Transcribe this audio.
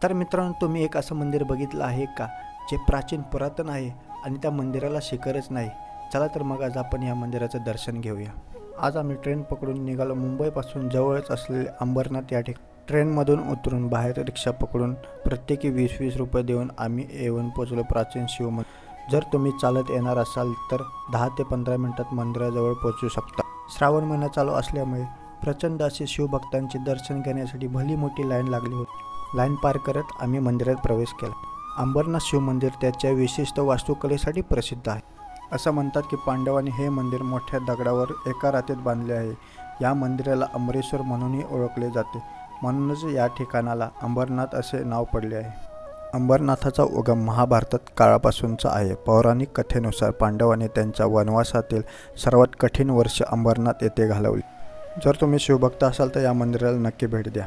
तर मित्रांनो, तुम्ही एक असं मंदिर बघितलं आहे का जे प्राचीन पुरातन आहे आणि त्या मंदिराला शिखरच नाही? चला तर मग आज आपण या मंदिराचं दर्शन घेऊया. आज आम्ही ट्रेन पकडून निघालो मुंबईपासून जवळच असलेले अंबरनाथ या ठिकाणी. ट्रेनमधून उतरून बाहेर रिक्षा पकडून प्रत्येकी 20-20 रुपये देऊन आम्ही येऊन पोचलो प्राचीन शिवमंदिर. जर तुम्ही चालत येणार असाल तर 10 ते 15 मिनिटात मंदिराजवळ पोहोचू शकता. श्रावण महिना चालू असल्यामुळे प्रचंड असे शिवभक्तांचे दर्शन घेण्यासाठी भली मोठी लाईन लागली होती. लाईन पार करत आम्ही मंदिरात प्रवेश केला. अंबरनाथ शिवमंदिर त्याच्या विशिष्ट वास्तुकलेसाठी प्रसिद्ध आहे. असं म्हणतात की पांडवांनी हे मंदिर मोठ्या दगडावर एका रात्रीत बांधले आहे. या मंदिराला अमरेश्वर म्हणूनही ओळखले जाते, म्हणूनच या ठिकाणाला अंबरनाथ असे नाव पडले आहे. अंबरनाथाचा उगम महाभारतात काळापासूनचा आहे. पौराणिक कथेनुसार पांडवांनी त्यांच्या वनवासातील सर्वात कठीण वर्ष अंबरनाथ येथे घालवली. जर तुम्ही शिवभक्त असाल तर या मंदिराला नक्की भेट द्या.